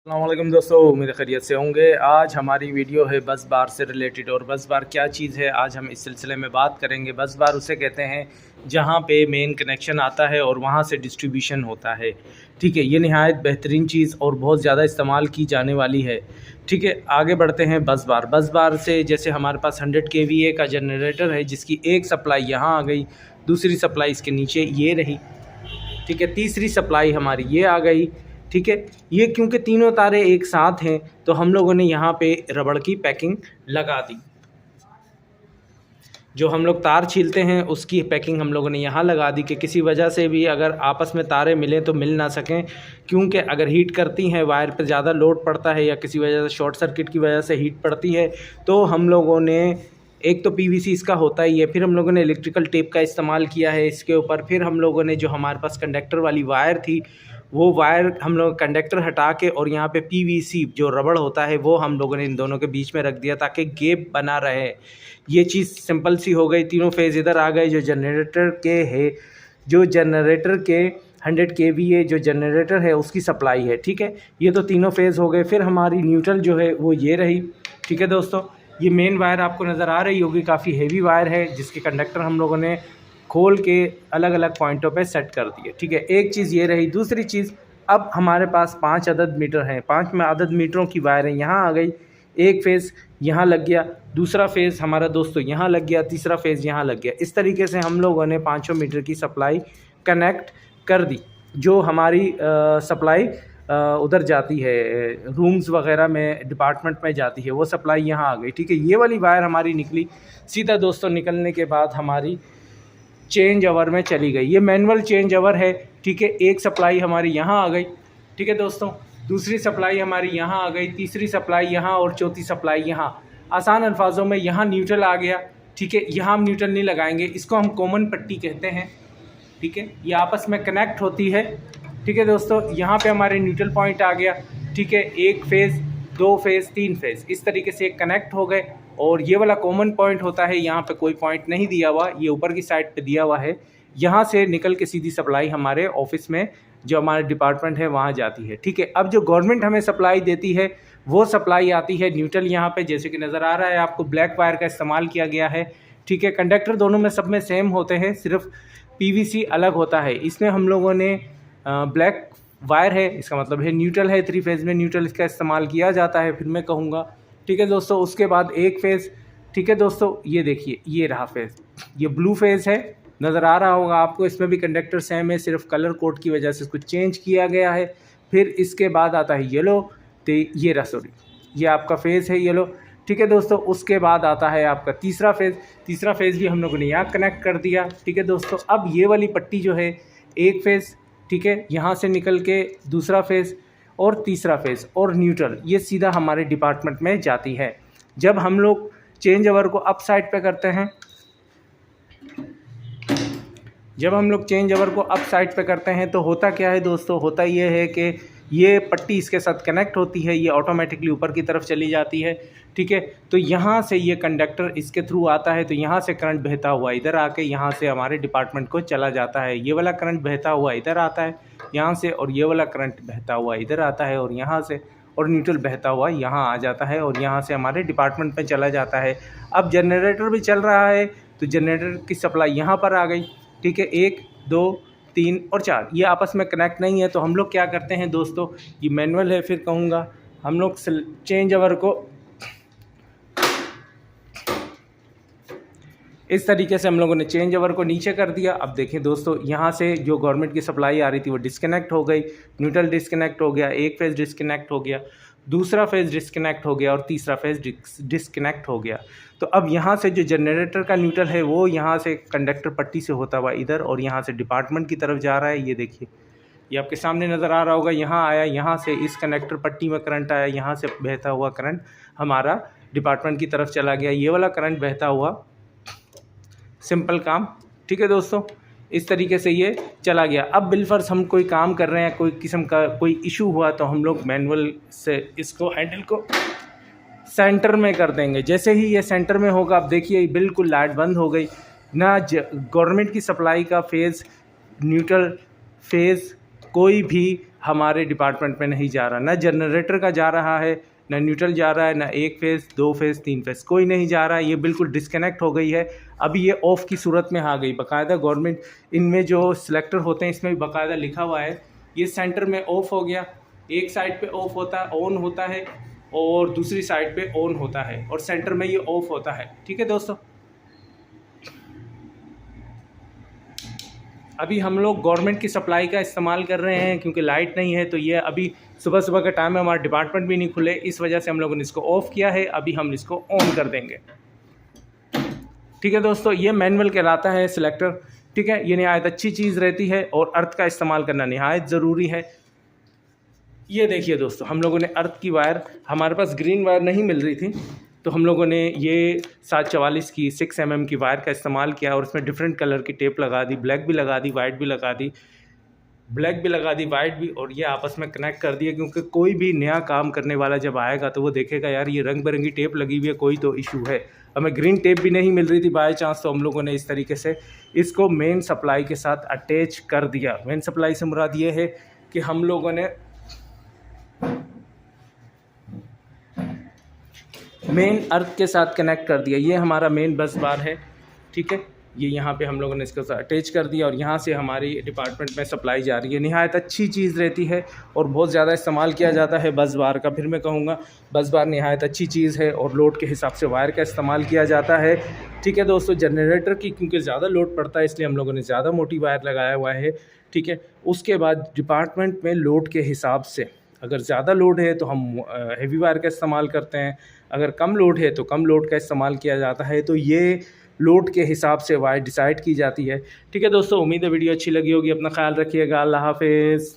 अस्सलामुअलैकुम दोस्तों, उम्मीद खैरियत से होंगे। आज हमारी वीडियो है बस बार से रिलेटेड। और बस बार क्या चीज़ है आज हम इस सिलसिले में बात करेंगे। बस बार उसे कहते हैं जहां पे मेन कनेक्शन आता है और वहां से डिस्ट्रीब्यूशन होता है। ठीक है, ये नहायत बेहतरीन चीज़ और बहुत ज़्यादा इस्तेमाल की जाने वाली है। ठीक है, आगे बढ़ते हैं। बस बार से जैसे हमारे पास 100 kVA का जनरेटर है जिसकी एक सप्लाई यहाँ आ गई, दूसरी सप्लाई इसके नीचे ये रही। ठीक है, तीसरी सप्लाई हमारी ये आ गई। ठीक है, ये क्योंकि तीनों तारे एक साथ हैं तो हम लोगों ने यहाँ पे रबड़ की पैकिंग लगा दी। जो हम लोग तार छीलते हैं उसकी पैकिंग हम लोगों ने यहाँ लगा दी कि किसी वजह से भी अगर आपस में तारे मिलें तो मिल ना सकें, क्योंकि अगर हीट करती हैं, वायर पर ज़्यादा लोड पड़ता है या किसी वजह से शॉर्ट सर्किट की वजह से हीट पड़ती है, तो हम लोगों ने एक तो पीवीसी इसका होता ही है, फिर हम लोगों ने इलेक्ट्रिकल टेप का इस्तेमाल किया है इसके ऊपर। फिर हम लोगों ने जो हमारे पास कंडक्टर वाली वायर थी वो वायर हम लोग कंडक्टर हटा के और यहाँ पे पीवीसी जो रबड़ होता है वो हम लोगों ने इन दोनों के बीच में रख दिया ताकि गैप बना रहे। ये चीज़ सिंपल सी हो गई। तीनों फेज़ इधर आ गए। जो जनरेटर के 100 kVA जो जनरेटर है उसकी सप्लाई है। ठीक है, ये तो तीनों फेज़ हो गए। फिर हमारी न्यूट्रल जो है वो ये रही। ठीक है दोस्तों, ये मेन वायर आपको नज़र आ रही होगी, काफ़ी हेवी वायर है जिसके कंडक्टर हम लोगों ने खोल के अलग अलग पॉइंटों पे सेट कर दिए। ठीक है, एक चीज़ ये रही। दूसरी चीज़, अब हमारे पास 5 अदद मीटर हैं, 5 में अदद मीटरों की वायरें यहाँ आ गई। एक फेज़ यहाँ लग गया, दूसरा फेज़ हमारा दोस्तों यहाँ लग गया, तीसरा फेज़ यहाँ लग गया। इस तरीके से हम लोगों ने 500 मीटर की सप्लाई कनेक्ट कर दी। जो हमारी सप्लाई उधर जाती है रूम्स वगैरह में, डिपार्टमेंट में जाती है, वो सप्लाई यहाँ आ गई। ठीक है, ये वाली वायर हमारी निकली सीधा दोस्तों। निकलने के बाद हमारी चेंज ओवर में चली गई। ये मैनुअल चेंज ओवर है। ठीक है, एक सप्लाई हमारी यहाँ आ गई। ठीक है दोस्तों, दूसरी सप्लाई हमारी यहाँ आ गई, तीसरी सप्लाई यहाँ और चौथी सप्लाई यहाँ। आसान अल्फाजों में यहाँ न्यूट्रल आ गया। ठीक है, यहाँ हम न्यूट्रल नहीं लगाएंगे, इसको हम कॉमन पट्टी कहते हैं। ठीक है, ये आपस में कनेक्ट होती है। ठीक है दोस्तों, यहाँ पे हमारे न्यूट्रल पॉइंट आ गया। ठीक है, एक फेज़, दो फेज़, तीन फेज़, इस तरीके से कनेक्ट हो गए। और ये वाला कॉमन पॉइंट होता है, यहाँ पे कोई पॉइंट नहीं दिया हुआ, ये ऊपर की साइड पे दिया हुआ है। यहाँ से निकल के सीधी सप्लाई हमारे ऑफिस में जो हमारे डिपार्टमेंट है वहाँ जाती है। ठीक है, अब जो गवर्नमेंट हमें सप्लाई देती है वो सप्लाई आती है न्यूट्रल यहाँ पे, जैसे कि नज़र आ रहा है आपको, ब्लैक वायर का इस्तेमाल किया गया है। ठीक है, कंडक्टर दोनों में सब में सेम होते हैं, सिर्फ पीवीसी अलग होता है। इसमें हम लोगों ने ब्लैक वायर है, इसका मतलब है न्यूट्रल है। 3 फेज़ में न्यूट्रल इसका इस्तेमाल किया जाता है, फिर मैं कहूँगा। ठीक है दोस्तों, उसके बाद एक फेज़। ठीक है दोस्तों, ये देखिए, ये रहा फेज़, ये ब्लू फेज़ है, नज़र आ रहा होगा आपको। इसमें भी कंडक्टर सेम है, सिर्फ कलर कोड की वजह से इसको चेंज किया गया है। फिर इसके बाद आता है येलो, तो ये रहा, सॉरी, ये आपका फेज़ है येलो। ठीक है दोस्तों, उसके बाद आता है आपका तीसरा फेज़। तीसरा फेज़ भी हम लोगों ने यहाँ कनेक्ट कर दिया। ठीक है दोस्तों, अब ये वाली पट्टी जो है, एक फेज़, ठीक है, यहाँ से निकल के दूसरा फेज़ और तीसरा फेज़ और न्यूट्रल, ये सीधा हमारे डिपार्टमेंट में जाती है। जब हम लोग चेंज ओवर को अप साइड पे करते हैं, जब हम लोग चेंज ओवर को अप साइड पे करते हैं तो होता क्या है दोस्तों, होता ये है कि ये पट्टी इसके साथ कनेक्ट होती है, ये ऑटोमेटिकली ऊपर की तरफ चली जाती है। ठीक है, तो यहाँ से ये कंडक्टर इसके थ्रू आता है, तो यहाँ से करंट बहता हुआ इधर आके यहाँ से हमारे डिपार्टमेंट को चला जाता है। ये वाला करंट बहता हुआ इधर आता है यहाँ से, और ये वाला करंट बहता हुआ इधर आता है और यहाँ से, और न्यूट्रल बहता हुआ यहाँ आ जाता है और यहाँ से हमारे डिपार्टमेंट में चला जाता है। अब जनरेटर भी चल रहा है तो जनरेटर की सप्लाई यहाँ पर आ गई। ठीक है, 1, 2, 3 और 4, ये आपस में कनेक्ट नहीं है। तो हम लोग क्या करते हैं दोस्तों, ये मैनुअल है, फिर कहूँगा, हम लोग चेंज ओवर को इस तरीके से हम लोगों ने चेंज ओवर को नीचे कर दिया। अब देखें दोस्तों, यहाँ से जो गवर्नमेंट की सप्लाई आ रही थी वो डिस्कनेक्ट हो गई, न्यूट्रल डिस्कनेक्ट हो गया, एक फेज़ डिस्कनेक्ट हो गया, दूसरा फेज़ डिस्कनेक्ट हो गया और तीसरा फेज़ डिस्कनेक्ट हो गया। तो अब यहाँ से जो जनरेटर का न्यूट्रल है वो यहाँ से कंडक्टर पट्टी से होता हुआ इधर और यहाँ से डिपार्टमेंट की तरफ जा रहा है। ये देखिए, ये आपके सामने नज़र आ रहा होगा, यहाँ आया, यहाँ से इस कनेक्टर पट्टी में करंट आया, यहाँ से बहता हुआ करंट हमारा डिपार्टमेंट की तरफ चला गया। ये वाला करंट बहता हुआ, सिंपल काम। ठीक है दोस्तों, इस तरीके से ये चला गया। अब बिलफर्स हम कोई काम कर रहे हैं, कोई किस्म का कोई इशू हुआ तो हम लोग मैनुअल से इसको हैंडल को सेंटर में कर देंगे। जैसे ही ये सेंटर में होगा, अब देखिए बिल्कुल लाइट बंद हो गई ना। गवर्नमेंट की सप्लाई का फेज़, न्यूट्रल, फेज़ कोई भी हमारे डिपार्टमेंट में नहीं जा रहा, ना जनरेटर का जा रहा है, ना न्यूट्रल जा रहा है, ना 1 फेज़ 2 फेज़ 3 फेज़ कोई नहीं जा रहा है। ये बिल्कुल डिस्कनेक्ट हो गई है। अभी ये ऑफ़ की सूरत में आ गई। बाकायदा गवर्नमेंट इनमें जो सिलेक्टर होते हैं इसमें भी बाकायदा लिखा हुआ है। ये सेंटर में ऑफ़ हो गया, एक साइड पे ऑफ़ होता है, ऑन होता है, और दूसरी साइड पे ऑन होता है, और सेंटर में ये ऑफ़ होता है। ठीक है दोस्तों, अभी हम लोग गवर्नमेंट की सप्लाई का इस्तेमाल कर रहे हैं क्योंकि लाइट नहीं है। तो ये अभी सुबह सुबह का टाइम है, हमारा डिपार्टमेंट भी नहीं खुले, इस वजह से हम लोगों ने इसको ऑफ़ किया है। अभी हम इसको ऑन कर देंगे। ठीक है दोस्तों, ये मैनुअल कहलाता है सिलेक्टर। ठीक है, ये नहायत अच्छी चीज़ रहती है और अर्थ का इस्तेमाल करना नहायत ज़रूरी है। ये देखिए दोस्तों, हम लोगों ने अर्थ की वायर, हमारे पास ग्रीन वायर नहीं मिल रही थी, तो हम लोगों ने ये 744 की 6 mm की वायर का इस्तेमाल किया और उसमें डिफरेंट कलर की टेप लगा दी, ब्लैक भी लगा दी, वाइट भी लगा दी, ब्लैक भी लगा दी, वाइट भी, और ये आपस में कनेक्ट कर दिया। क्योंकि कोई भी नया काम करने वाला जब आएगा तो वो देखेगा यार ये रंग बिरंगी टेप लगी हुई है, कोई तो इशू है। हमें ग्रीन टेप भी नहीं मिल रही थी बाय चांस, तो हम लोगों ने इस तरीके से इसको मेन सप्लाई के साथ अटैच कर दिया। मेन सप्लाई से मुराद ये है कि हम लोगों ने मेन अर्थ के साथ कनेक्ट कर दिया। ये हमारा मेन बस बार है। ठीक है, ये यहाँ पे हम लोगों ने इसको अटैच कर दिया और यहाँ से हमारी डिपार्टमेंट में सप्लाई जा रही है। निहायत अच्छी चीज़ रहती है और बहुत ज़्यादा इस्तेमाल किया जाता है बस बार का। फिर मैं कहूँगा बस बार निहायत अच्छी चीज़ है और लोड के हिसाब से वायर का इस्तेमाल किया जाता है। ठीक है दोस्तों, जनरेटर की क्योंकि ज़्यादा लोड पड़ता है इसलिए हम लोगों ने ज़्यादा मोटी वायर लगाया हुआ है। ठीक है, उसके बाद डिपार्टमेंट में लोड के हिसाब से अगर ज़्यादा लोड है तो हम हेवी वायर का इस्तेमाल करते हैं, अगर कम लोड है तो कम लोड का इस्तेमाल किया जाता है। तो ये लोड के हिसाब से वायर डिसाइड की जाती है। ठीक है दोस्तों, उम्मीद है वीडियो अच्छी लगी होगी। अपना ख्याल रखिएगा। अल्लाह हाफिज़।